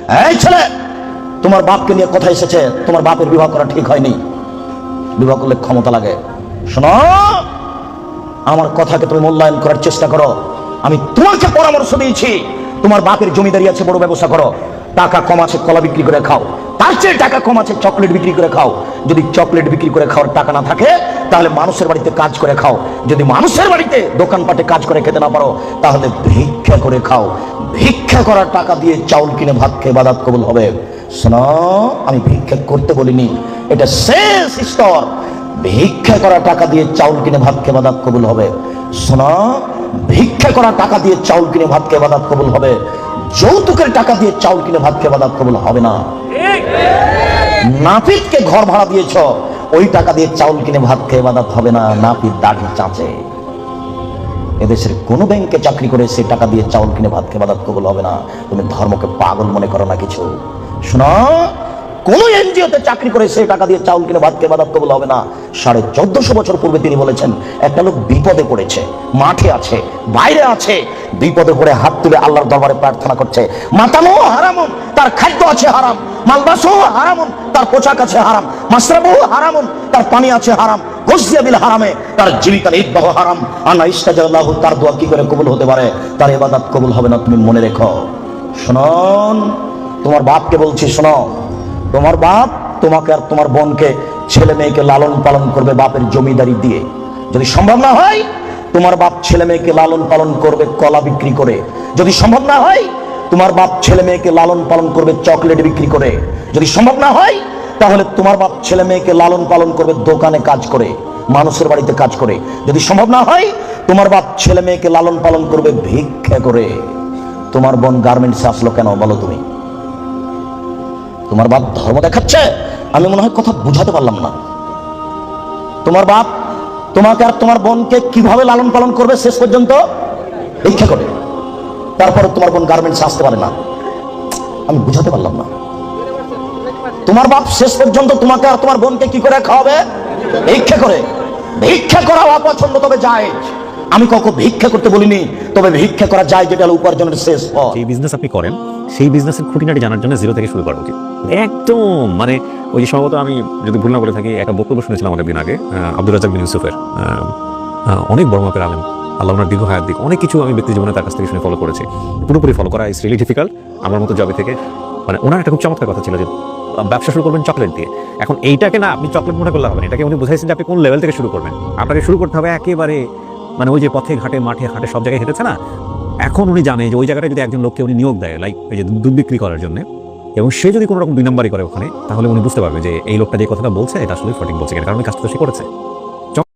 এই ছেলে, তোমার বাপকে নিয়ে কথা এসেছে, তোমার বাপের বিবাহ করা ঠিক হয়নি, বিবাহ করলে ক্ষমতা লাগে। শোনো, আমার কথাকে তুমি মূল্যায়ন করার চেষ্টা করো। আমি তোমাকে পরামর্শ দিয়েছি, তোমার বাপের জমিদারি আছে, বড় ব্যবসা করো, টাকা কম আছে কলা বিক্রি করে খাও, তার চেয়ে টাকা কম আছে চকলেট বিক্রি করে খাও। যদি চকলেট বিক্রি করে খাওয়ার টাকা না থাকে তাহলে মানুষের বাড়িতে কাজ করে খাও। যদি মানুষের বাড়িতে দোকানপাটে কাজ করে খেতে না পারো তাহলে ভিক্ষা করে খাও। ভিক্ষা করার টাকা দিয়ে চাউল কিনে ভাত খেয়ে ইবাদত কবুল হবে। শোনো, আমি ভিক্ষা করতে বলিনি, এটা শেষ স্তর। ভিক্ষা করা টাকা দিয়ে চাউল কিনে ভাত খেয়ে ইবাদত কবুল হবে। শোনো, ভিক্ষা করা টাকা দিয়ে চাউল কিনে ভাত খেয়ে ইবাদত কবুল হবে। যৌতুকের টাকা দিয়ে চাউল কিনে ভাত খেয়ে ইবাদত কবুল হবে না। নাপিতকে ঘর ভাড়া দিয়েছ, ওই টাকা দিয়ে চাউল কিনে ভাত খেয়ে ইবাদত হবে না। নাপিত দাড়ি চাচে। এদেশের কোন ব্যাংকে চাকরি করে সে টাকা দিয়ে চাউল কিনে ভাত খেয়ে ইবাদত কবুল হবে না। তুমি ধর্মকে পাগল মনে করো না কিছু। শোনো, কোন এনজিওতে চাকরি করে সে টাকা দিয়ে চাউল কিনে ভাত খেয়ে ইবাদত কবুল হবে না। 1450 বছর পূর্বে তিনি বলেছেন, একটা লোক বিপদে পড়েছে, মাঠে আছে, বাইরে আছে, বিপদে পড়ে হাত তুলে আল্লাহর দরবারে প্রার্থনা করছে। মাতামু হারামুন, তার খাদ্য আছে হারাম। মালবাসু হারামুন, তার পোশাক আছে হারাম। মাশরাবু হারামুন, তার পানি আছে হারাম। গসিয়া বিল হারামে, তার জীবিকা নির্বাহ হারাম। আনা ইস্তাজাল্লাহু, তার দোয়া কি করে কবুল হতে পারে? তার ইবাদত কবুল হবে না, তুমি মনে রেখো। শুনুন, তোমার বাপকে বলছি, শোনো, তোমার বাপ তোমাকে আর তোমার বোনকে, ছেলে মেয়েকে লালন পালন করবে বাপের জমিদারি দিয়ে। যদি সম্ভব না হয়, তোমার বাপ ছেলে মেয়েকে লালন পালন করবে কলা বিক্রি করে। যদি সম্ভব না হয়, তোমার বাপ ছেলে মেয়েকে লালন পালন করবে চকলেট বিক্রি করে। যদি সম্ভব না হয়, তাহলে তোমার বাপ ছেলে মেয়েকে লালন পালন করবে দোকানে কাজ করে, মানুষের বাড়িতে কাজ করে। যদি সম্ভব না হয়, তোমার বাপ ছেলে মেয়েকে লালন পালন করবে ভিক্ষা করে। তোমার বোন গার্মেন্টসে আসলো কেন বলো তুমি? তোমার বাপ ধর্ম দেখাচ্ছে? আমি মনে হয় কথা বুঝাতে পারলাম না। তোমার বাপ তোমাকে আর তোমার বোনকে কিভাবে লালন পালন করবে শেষ পর্যন্ত? ভিক্ষা করে। তারপরে তোমার বোন গার্মেন্টসে আসতে পারে না। আমি বুঝাতে পারলাম না। তোমার বাপ শেষ পর্যন্ত তোমাকে আর তোমার বোনকে কি করে খাওয়াবে? ভিক্ষা করে। ভিক্ষা করা অপছন্দ, তবে যায়। আমি কখনো ভিক্ষা করতে বলিনি, তবে ভিক্ষা করা যায় যেটা উপার্জনের শেষ পথ। যে বিজনেস আপনি করেন সেই বিজনেসের খুঁটিনাটি জানার জন্য জিরো থেকে শুরু করা উচিত। একদম মানে ওই যে সম্ভবত আমি যদি ভুল না বলে থাকি, একটা বক্তব্য শুনেছিলাম অনেকদিন আগে আব্দুর রাজ্জাক বিন ইউসুফের। অনেক বড় মাপের আলেম, আল্লাহ ওনার দীর্ঘ হায়াত দিক। অনেক কিছু আমি ব্যক্তি জীবনে তার কাছ থেকে শুনে ফলো করেছি। পুরোপুরি ফলো করা ইজ রিয়েলি ডিফিকাল্ট আমার মতো জবে থেকে। মানে ওনার একটা খুব চমৎকার কথা ছিল যে ব্যবসা শুরু করবেন চকলেট দিয়ে। এখন এইটাকে না আপনি চকলেট মনে করলে হবে না, এটাকে উনি বুঝাইছেন যে আপনি কোন লেভেল থেকে শুরু করবেন। আপনাকে শুরু করতে হবে একেবারে মানে ওই যে পথে ঘাটে মাঠে ঘাটে সব জায়গায় হেঁটেছে না, এখন উনি জানে যে ওই জায়গাটায় যদি একজন লোককে উনি নিয়োগ দেয়, লাইক ওই যে দুধ বিক্রি করার জন্য, এবং সে যদি কোনো রকম 2 নম্বরই করে ওখানে, তাহলে উনি বুঝতে পারবে যে এই লোকটা যে কথাটা বলছে এটা আসলে সঠিক বলছে, কারণ ওই কাজটা সে করেছে।